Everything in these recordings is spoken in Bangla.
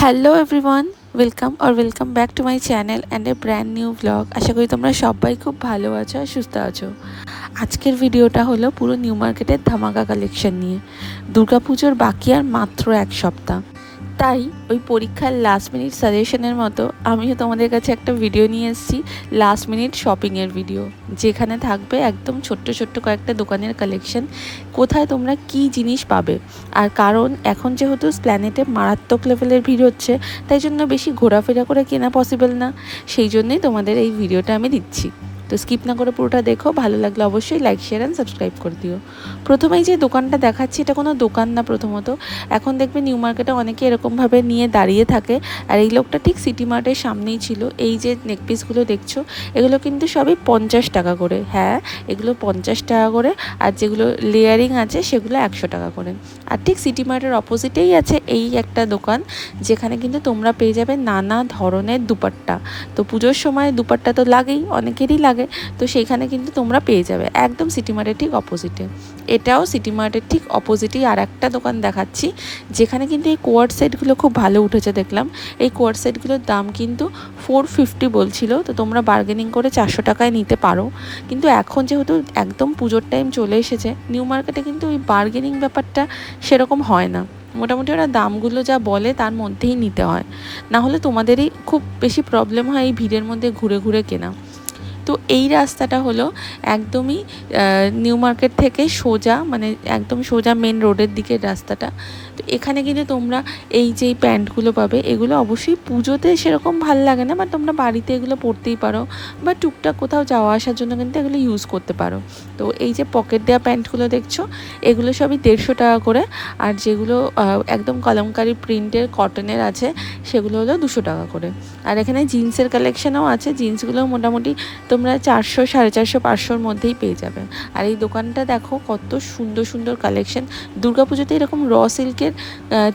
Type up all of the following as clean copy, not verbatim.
Hello everyone, welcome back to my channel and a brand new blog. আশা করি তোমরা সবাই খুব ভালো আছো আর সুস্থ আছো। আজকের ভিডিওটা হলো পুরো নিউ মার্কেটের ধামাকা কালেকশন নিয়ে। দুর্গাপুজোর বাকি আর মাত্র এক সপ্তাহ, তাই ওই পরীক্ষার লাস্ট মিনিট সাজেশনের মতো আমিও তোমাদের কাছে একটা ভিডিও নিয়ে এসেছি, লাস্ট মিনিট শপিংয়ের ভিডিও, যেখানে থাকবে একদম ছোট্ট ছোট্ট কয়েকটা দোকানের কালেকশন, কোথায় তোমরা কি জিনিস পাবে। আর কারণ এখন যেহেতু স্প্ল্যানেটে মারাত্মক লেভেলের ভিড় হচ্ছে, তাই জন্য বেশি ঘোরাফেরা করে কেনা পসিবল না, সেই জন্যই তোমাদের এই ভিডিওটা আমি দিচ্ছি। তো স্কিপ না করে পুরোটা দেখো, ভালো লাগলে অবশ্যই লাইক শেয়ার অ্যান্ড সাবস্ক্রাইব করে দিও। প্রথমেই যে দোকানটা দেখাচ্ছি, এটা কোনো দোকান না। প্রথমত এখন দেখবে নিউ মার্কেটে অনেকে এরকমভাবে নিয়ে দাঁড়িয়ে থাকে, আর এই লোকটা ঠিক সিটি মার্টের সামনেই ছিল। এই যে নেকপিসগুলো দেখছো, এগুলো কিন্তু সবই 50 টাকা করে। হ্যাঁ, এগুলো 50 টাকা করে, আর যেগুলো লেয়ারিং আছে সেগুলো 100 টাকা করে। আর ঠিক সিটি মার্টের অপোজিটেই আছে এই একটা দোকান, যেখানে কিন্তু তোমরা পেয়ে যাবে নানা ধরনের দুপাট্টা। তো পুজোর সময় দুপাট্টা তো লাগেই, অনেকেরই লাগে, তো সেইখানে কিন্তু তোমরা পেয়ে যাবে একদম সিটি মার্টের ঠিক অপোজিটে। এটাও সিটি মার্টের ঠিক অপোজিটেই আর একটা দোকান দেখাচ্ছি, যেখানে কিন্তু এই কোয়ার্ড সেটগুলো খুব ভালো উঠেছে দেখলাম। এই কোয়ার্ড সেটগুলোর দাম কিন্তু 450 বলছিল, তো তোমরা বার্গেনিং করে 400 টাকায় নিতে পারো। কিন্তু এখন যেহেতু একদম পুজোর টাইম চলে এসেছে, নিউ মার্কেটে কিন্তু ওই বার্গেনিং ব্যাপারটা সেরকম হয় না। মোটামুটি ওরা দামগুলো যা বলে তার মধ্যেই নিতে হয়, না হলে তোমাদেরই খুব বেশি প্রবলেম হয় এই ভিড়ের মধ্যে ঘুরে ঘুরে কেনা। তো এই রাস্তাটা হলো একদমই নিউ মার্কেট থেকে সোজা, মানে একদম সোজা মেন রোডের দিকের রাস্তাটা। তো এখানে কিন্তু তোমরা এই যেই প্যান্টগুলো পাবে, এগুলো অবশ্যই পুজোতে সেরকম ভাল লাগে না, বাট তোমরা বাড়িতে এগুলো পরতেই পারো, বা টুকটাক কোথাও যাওয়া আসার জন্য কিন্তু এগুলো ইউজ করতে পারো। তো এই যে পকেট দেওয়া প্যান্টগুলো দেখছো, এগুলো সবই 150 টাকা করে, আর যেগুলো একদম কলমকারি প্রিন্টের কটনের আছে, সেগুলো হলো 200 টাকা করে। আর এখানে জিন্সের কালেকশনও আছে, জিন্সগুলো মোটামুটি তোমরা 400, 450, 500-র মধ্যেই পেয়ে যাবে। আর এই দোকানটা দেখো কত সুন্দর সুন্দর কালেকশন। দুর্গাপুজোতে এরকম র সিল্কের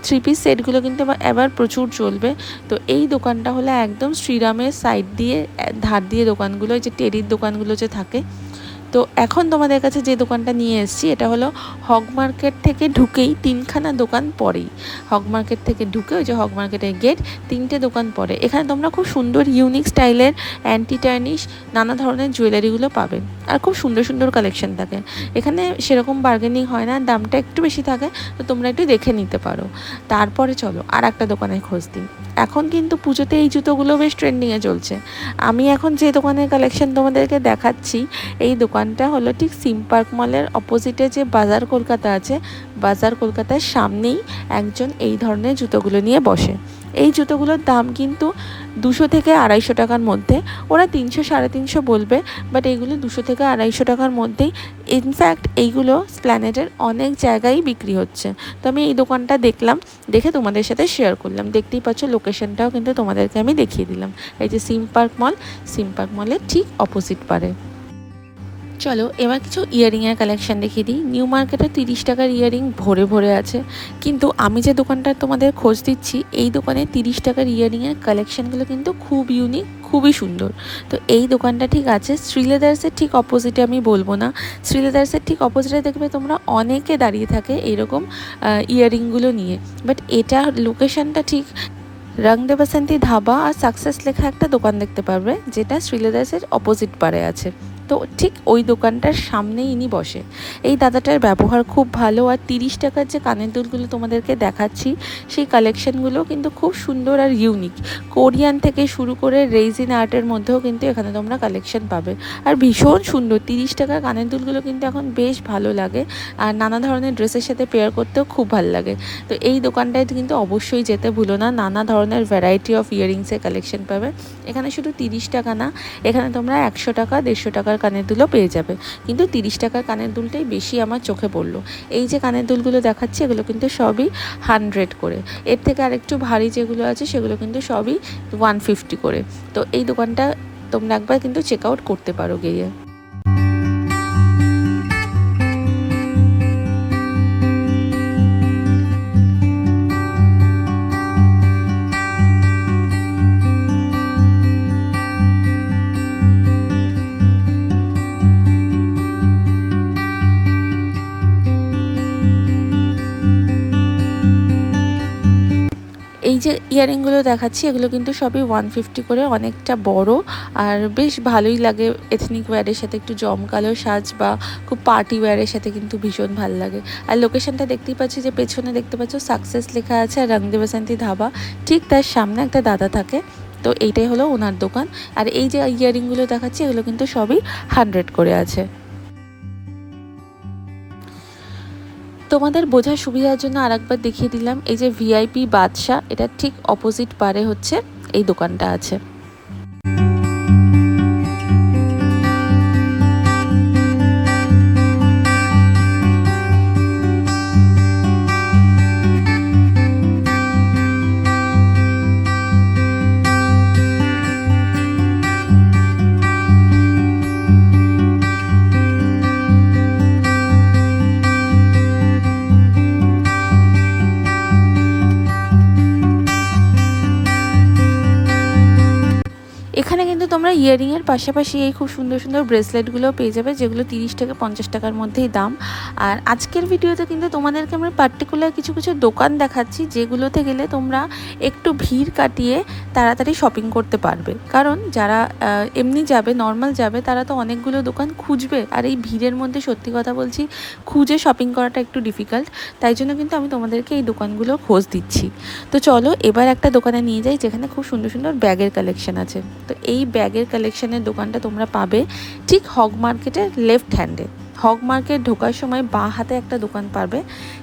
3 পিস সেটগুলো কিন্তু এবার প্রচুর চলবে। তো এই দোকানটা হলো একদম শ্রীরামের সাইড দিয়ে, ধার দিয়ে দোকানগুলো, যে টেরির দোকানগুলো যে থাকে। তো এখন তোমাদের কাছে যে দোকানটা নিয়ে এসেছি, এটা হলো হগ মার্কেট থেকে ঢুকেই 3খানা দোকান পরেই। হগ মার্কেট থেকে ঢুকে ওই যে হগ মার্কেটের গেট, 3টে দোকান পরে। এখানে তোমরা খুব সুন্দর ইউনিক স্টাইলের অ্যান্টি টার্নিশ নানা ধরনের জুয়েলারিগুলো পাবে, আর খুব সুন্দর সুন্দর কালেকশন থাকে। এখানে সেরকম বার্গেনিং হয় না, দামটা একটু বেশি থাকে, তো তোমরা একটু দেখে নিতে পারো। তারপরে চলো আর একটা দোকানের খোঁজ দিই। এখন কিন্তু পুজোতে এই জুতোগুলো বেশ ট্রেন্ডিংয়ে চলছে। আমি এখন যে দোকানের কালেকশন তোমাদেরকে দেখাচ্ছি, এই দোকানটা হলো ঠিক সিম পার্ক মলের অপোজিটে যে বাজার কলকাতা আছে, বাজার কলকাতার সামনেই একজন এই ধরনের জুতোগুলো নিয়ে বসে। এই জুতোগুলোর দাম কিন্তু 200 থেকে 250 টাকার মধ্যে। ওরা 300, 350 বলবে, বাট এইগুলো 200 থেকে 250 টাকার মধ্যেই। ইনফ্যাক্ট এইগুলো স্প্ল্যানেটের অনেক জায়গায় বিক্রি হচ্ছে। তো আমি এই দোকানটা দেখলাম, দেখে তোমাদের সাথে শেয়ার করলাম। দেখতেই পাচ্ছ লোকেশনটাও কিন্তু তোমাদেরকে আমি দেখিয়ে দিলাম। এই যে সিম পার্ক মল, সিম পার্ক মলের ঠিক অপোজিট পারে। চলো এবার কিছু ইয়ারিংয়ের কালেকশান দেখিয়ে দিই। নিউ মার্কেটে 30 টাকার ইয়ারিং ভরে ভরে আছে, কিন্তু আমি যে দোকানটার তোমাদের খোঁজ দিচ্ছি, এই দোকানে 30 টাকার ইয়ারিংয়ের কালেকশানগুলো কিন্তু খুব ইউনিক, খুবই সুন্দর। তো এই দোকানটা ঠিক আছে শ্রীলেদার্সের ঠিক অপোজিটে, আমি বলবো না, শ্রীলেদার্সের ঠিক অপোজিটে দেখবে তোমরা অনেকে দাঁড়িয়ে থাকে এইরকম ইয়ারিংগুলো নিয়ে। বাট এটা লোকেশানটা ঠিক রং দে বাসন্তী ধাবা আর সাকসেস লেখা একটা দোকান দেখতে পারবে, যেটা শ্রীলেদার্সের অপোজিট পারে আছে। তো ঠিক ওই দোকানটার সামনেই ইনি বসে। এই দাদাটার ব্যবহার খুব ভালো, আর 30 টাকার যে কানের দুলগুলো তোমাদেরকে দেখাচ্ছি, সেই কালেকশানগুলো কিন্তু খুব সুন্দর আর ইউনিক। কোরিয়ান থেকে শুরু করে রেইজিন আর্টের মধ্যেও কিন্তু এখানে তোমরা কালেকশান পাবে, আর ভীষণ সুন্দর। 30 টাকার কানের দুলগুলো কিন্তু এখন বেশ ভালো লাগে, আর নানা ধরনের ড্রেসের সাথে পেয়ার করতেও খুব ভালো লাগে। তো এই দোকানটায় কিন্তু অবশ্যই যেতে ভুলো না, নানা ধরনের ভ্যারাইটি অফ ইয়ারিংসের কালেকশন পাবে। এখানে শুধু 30 টাকা না, এখানে তোমরা 100 টাকা, 150 টাকার কানের দুলও পেয়ে যাবে, কিন্তু 30 টাকার কানের দুলটাই বেশি আমার চোখে পড়লো। এই যে কানের দুলগুলো দেখাচ্ছি, এগুলো কিন্তু সবই 100 করে। এর থেকে আরেকটু ভারী যেগুলো আছে, সেগুলো কিন্তু সবই 150 করে। তো এই দোকানটা তোমরা একবার কিন্তু চেক আউট করতে পারো গিয়ে। এই যে ইয়াররিংগুলো দেখাচ্ছি এগুলো কিন্তু সবই 150 করে, অনেকটা বড় আর বেশ ভালোই লাগে। এথনিক ওয়্যারের সাথে একটু জমকালো সাজ বা খুব পার্টি ওয়্যারের সাথে কিন্তু ভীষণ ভালো লাগে। আর লোকেশনটা দেখতেই পাচ্ছি যে পেছনে দেখতে পাচ্ছ সাকসেস লেখা আছে আর রং দে বাসন্তী ধাবা, ঠিক তার সামনে একটা দাদা থাকে। তো এইটাই হলো ওনার দোকান। আর এই যে ইয়াররিংগুলো দেখাচ্ছি এগুলো কিন্তু সবই 100 করে আছে। তোমাদের বোঝার সুবিধার জন্য আরেকবার দেখিয়ে দিলাম, এই যে ভিআইপি বাদশা, এটা ঠিক অপোজিট পারে হচ্ছে এই দোকানটা আছে। এখানে কিন্তু তোমরা ইয়াররিংয়ের পাশাপাশি এই খুব সুন্দর সুন্দর ব্রেসলেটগুলো পেয়ে যাবে, যেগুলো 30 থেকে 50 টাকার মধ্যেই দাম। আর আজকের ভিডিওতে কিন্তু তোমাদেরকে আমরা পার্টিকুলার কিছু কিছু দোকান দেখাচ্ছি যেগুলোতে গেলে তোমরা একটু ভিড় কাটিয়ে তাড়াতাড়ি শপিং করতে পারবে। কারণ যারা এমনি যাবে, নর্মাল যাবে, তারা তো অনেকগুলো দোকান খুঁজবে, আর এই ভিড়ের মধ্যে সত্যি কথা বলছি খুঁজে শপিং করাটা একটু ডিফিকাল্ট। তাই জন্য কিন্তু আমি তোমাদেরকে এই দোকানগুলো খোঁজ দিচ্ছি। তো চলো এবার একটা দোকানে নিয়ে যাই যেখানে খুব সুন্দর সুন্দর ব্যাগের কালেকশন আছে। তো এই ব্যাগের কালেকশনের দোকানটা তোমরা পাবে ঠিক হগ মার্কেটের লেফট হ্যান্ডে। হগ মার্কেট ঢোকার সময় বাঁ হাতে একটা দোকান পাবে,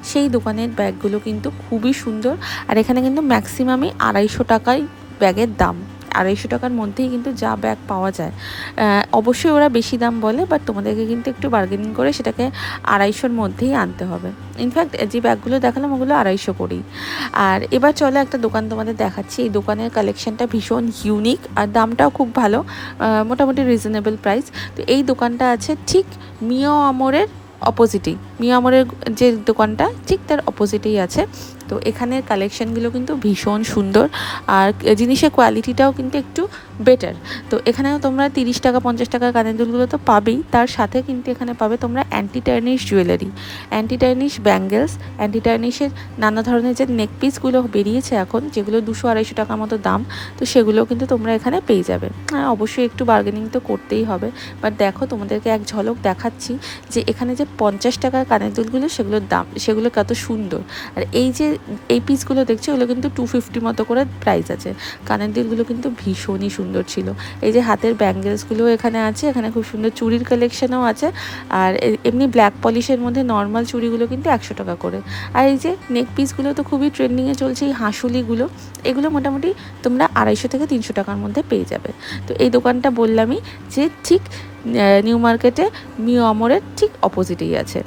সেই দোকানের ব্যাগগুলো কিন্তু খুবই সুন্দর। আর এখানে কিন্তু ম্যাক্সিমামই 250 টাকায় ব্যাগের দাম। 250 টাকার মধ্যেই কিন্তু যা ব্যাগ পাওয়া যায়। অবশ্যই ওরা বেশি দাম বলে, বাট তোমাদেরকে কিন্তু একটু বার্গেনিং করে সেটাকে 250-র মধ্যেই আনতে হবে। ইনফ্যাক্ট যে ব্যাগগুলো দেখালাম ওগুলো 250 করেই। আর এবার চলো একটা দোকান তোমাদের দেখাচ্ছি। এই দোকানের কালেকশনটা ভীষণ ইউনিক আর দামটাও খুব ভালো, মোটামুটি রিজনেবল প্রাইস। তো এই দোকানটা আছে ঠিক মিও আমরের অপোজিটেই। মিও আমরের যে দোকানটা ঠিক তার অপোজিটেই আছে। তো এখানের কালেকশানগুলো কিন্তু ভীষণ সুন্দর আর জিনিসের কোয়ালিটিটাও কিন্তু একটু বেটার। তো এখানেও তোমরা 30 টাকা 50 টাকার কানের দুলগুলো তো পাবেই, তার সাথে কিন্তু এখানে পাবে তোমরা anti tarnish jewellery, anti tarnish bangles, anti টার্নিশের নানা ধরনের যে নেক পিসগুলো বেরিয়েছে এখন, যেগুলো 200-250 টাকার মতো দাম, তো সেগুলো কিন্তু তোমরা এখানে পেয়ে যাবে। হ্যাঁ, অবশ্যই একটু বার্গেনিং তো করতেই হবে। বাট দেখো তোমাদেরকে এক ঝলক দেখাচ্ছি যে এখানে যে 50 টাকার কানের দুলগুলো সেগুলোর দাম, সেগুলো কত সুন্দর। আর এই যে এই পিসগুলো দেখছো এগুলো কিন্তু 250 মতো করে প্রাইস আছে। কানের দুলগুলো কিন্তু ভীষণই সুন্দর ছিল। এই যে হাতের ব্যাঙ্গেলসগুলো এখানে আছে, এখানে খুব সুন্দর চুড়ির কালেকশনও আছে। আর এমনি ব্ল্যাক পলিশের মধ্যে নর্মাল চুড়িগুলো কিন্তু 100 টাকা করে। আর এই যে নেক পিসগুলো তো খুবই ট্রেন্ডিংয়ে চলছে, এই হাঁসুলিগুলো, এগুলো মোটামুটি তোমরা 250 থেকে 300 টাকার মধ্যে পেয়ে যাবে। তো এই দোকানটা বললামই যে ঠিক নিউ মার্কেটে মিও আমরের ঠিক অপোজিটেই আছে।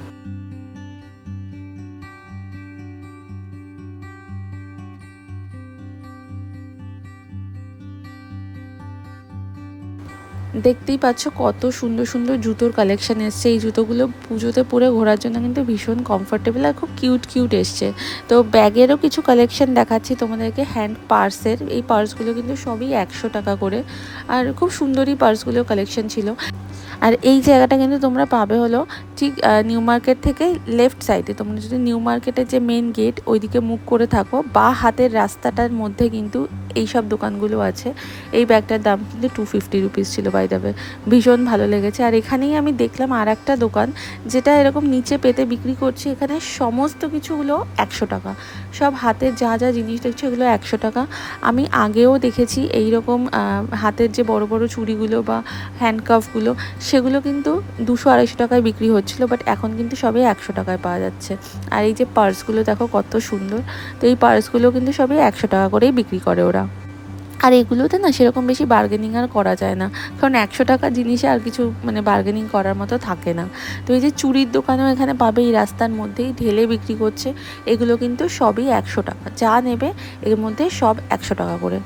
দেখতেই পাচ্ছ কত সুন্দর সুন্দর জুতোর কালেকশান এসছে। এই জুতোগুলো পুজোতে পরে ঘোরার জন্য কিন্তু ভীষণ কমফোর্টেবল আর খুব কিউট কিউট এসছে। তো ব্যাগেরও কিছু কালেকশান দেখাচ্ছি তোমাদেরকে, হ্যান্ড পার্সের। এই পার্সগুলো কিন্তু সবই 100 টাকা করে, আর খুব সুন্দরই পার্সগুলো কালেকশান ছিল। আর এই জায়গাটা কিন্তু তোমরা পাবে হলো ঠিক নিউ মার্কেট থেকে লেফট সাইডে। তোমরা যদি নিউ মার্কেটের যে মেন গেট ওইদিকে মুখ করে থাকো, বা হাতের রাস্তাটার মধ্যে কিন্তু এই সব দোকানগুলো আছে। এই ব্যাগটার দাম কিন্তু 250 রুপিস ছিল, বাই দ্য ওয়ে। ভীষণ ভালো লেগেছে। আর এখানেই আমি দেখলাম আর একটা দোকান যেটা এরকম নিচে পেতে বিক্রি করছে। এখানে সমস্ত কিছুগুলো 100 টাকা, সব হাতের যা যা জিনিস দেখছো এগুলো 100 টাকা। আমি আগেও দেখেছি এইরকম হাতের যে বড় বড় চুড়িগুলো বা হ্যান্ডকাফগুলো, সেগুলো কিন্তু 200-250 টাকায় বিক্রি হচ্ছিলো, বাট এখন কিন্তু সবই 100 টাকায় পাওয়া যাচ্ছে। আর এই যে পার্সগুলো দেখো কত সুন্দর। তো এই পার্সগুলো কিন্তু সবই 100 টাকা করেই বিক্রি করে ওরা। আর এগুলোতে না সেরকম বেশি বার্গেনিং আর করা যায় না, কারণ 100 টাকার জিনিসে আর কিছু মানে বার্গেনিং করার মতো থাকে না। তো এই যে চুড়ির দোকানেও এখানে পাবে, এই রাস্তার মধ্যেই ঢেলে বিক্রি করছে। এগুলো কিন্তু সবই 100 টাকা, যা নেবে এর মধ্যে সব 100 টাকা করে।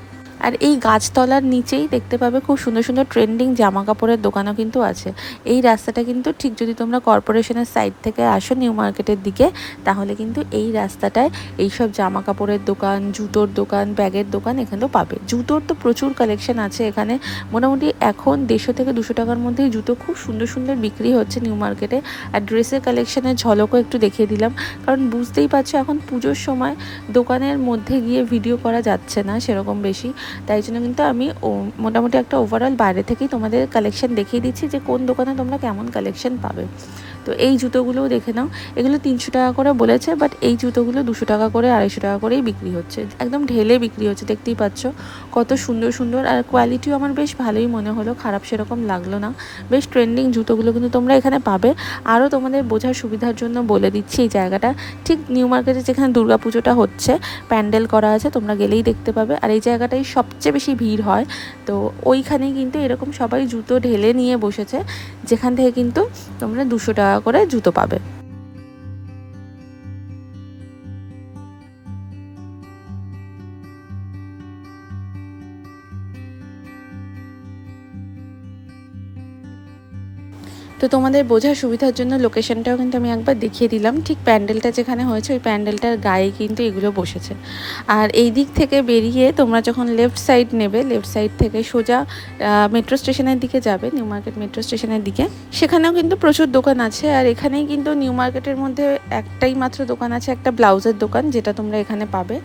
আর এই গাছতলার নিচেই দেখতে পাবে খুব সুন্দর সুন্দর ট্রেন্ডিং জামা কাপড়ের দোকানও কিন্তু আছে। এই রাস্তাটা কিন্তু ঠিক যদি তোমরা কর্পোরেশনের সাইড থেকে আসো নিউ মার্কেটের দিকে, তাহলে কিন্তু এই রাস্তাটায় এইসব জামা কাপড়ের দোকান, জুতোর দোকান, ব্যাগের দোকান এখানেও পাবে। জুতোর তো প্রচুর কালেকশন আছে এখানে, মোটামুটি এখন 150 থেকে 200 টাকার মধ্যেই জুতো খুব সুন্দর সুন্দর বিক্রি হচ্ছে নিউ মার্কেটে। আর ড্রেসের কালেকশনের ঝলকও একটু দেখিয়ে দিলাম, কারণ বুঝতেই পারছো এখন পুজোর সময় দোকানের মধ্যে গিয়ে ভিডিও করা যাচ্ছে না সেরকম বেশি, তাই জন্য কিন্তু আমি মোটামুটি একটা ওভারঅল বাইরে থেকেই তোমাদের কালেকশন দেখিয়ে দিচ্ছি যে কোন দোকানে তোমরা কেমন কালেকশন পাবে। তো এই জুতোগুলোও দেখে নাও, এগুলো 300 টাকা করে বলেছে, বাট এই জুতোগুলো 200 টাকা করে 250 টাকা করেই বিক্রি হচ্ছে, একদম ঢেলে বিক্রি হচ্ছে। দেখতেই পাচ্ছ কত সুন্দর সুন্দর, আর কোয়ালিটিও আমার বেশ ভালোই মনে হলো, খারাপ সেরকম লাগলো না। বেশ ট্রেন্ডিং জুতোগুলো কিন্তু তোমরা এখানে পাবে। আরও তোমাদের বোঝার সুবিধার জন্য বলে দিচ্ছি, এই জায়গাটা ঠিক নিউ মার্কেটে যেখানে দুর্গাপুজোটা হচ্ছে প্যান্ডেল করা আছে, তোমরা গেলেই দেখতে পাবে। আর এই জায়গাটাই সবচেয়ে বেশি ভিড় হয়, তো ওইখানেই কিন্তু এরকম সবাই জুতো ঢেলে নিয়ে বসেছে, যেখান থেকে কিন্তু তোমরা 200 টাকা করে জুতো পাবে। তো তোমাদের বোঝার সুবিধার জন্য লোকেশনটাও কিন্তু আমি একবার দেখিয়ে দিলাম। ঠিক প্যান্ডেলটা যেখানে হয়েছে ওই প্যান্ডেলটার গায়ে কিন্তু এগুলো বসেছে। আর এই দিক থেকে বেরিয়ে তোমরা যখন লেফট সাইড নেবে, লেফট সাইড থেকে সোজা মেট্রো স্টেশনের দিকে যাবে, নিউ মার্কেট মেট্রো স্টেশনের দিকে, সেখানেও কিন্তু প্রচুর দোকান আছে। আর এখানেই কিন্তু নিউ মার্কেটের মধ্যে একটাই মাত্র দোকান আছে, একটা ব্লাউজের দোকান, যেটা তোমরা এখানে পাবে।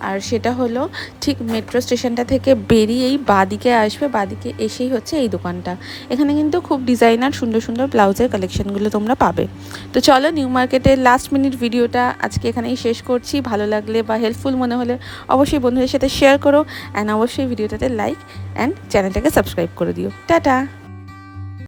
আর সেটা হলো ঠিক মেট্রো স্টেশনটা থেকে বেরিয়েই বাঁদিকে আসবে, বাঁদিকে এসেই হচ্ছে এই দোকানটা। এখানে কিন্তু খুব ডিজাইনার সুন্দর সুন্দর ব্লাউজের কালেকশনগুলো তোমরা পাবে। তো চলো নিউ মার্কেটের লাস্ট মিনিট ভিডিওটা আজকে এখানেই শেষ করছি। ভালো লাগলে বা হেল্পফুল মনে হলে অবশ্যই বন্ধুদের সাথে শেয়ার করো, অ্যান্ড অবশ্যই ভিডিওটাতে লাইক অ্যান্ড চ্যানেলটাকে সাবস্ক্রাইব করে দিও। টাটা।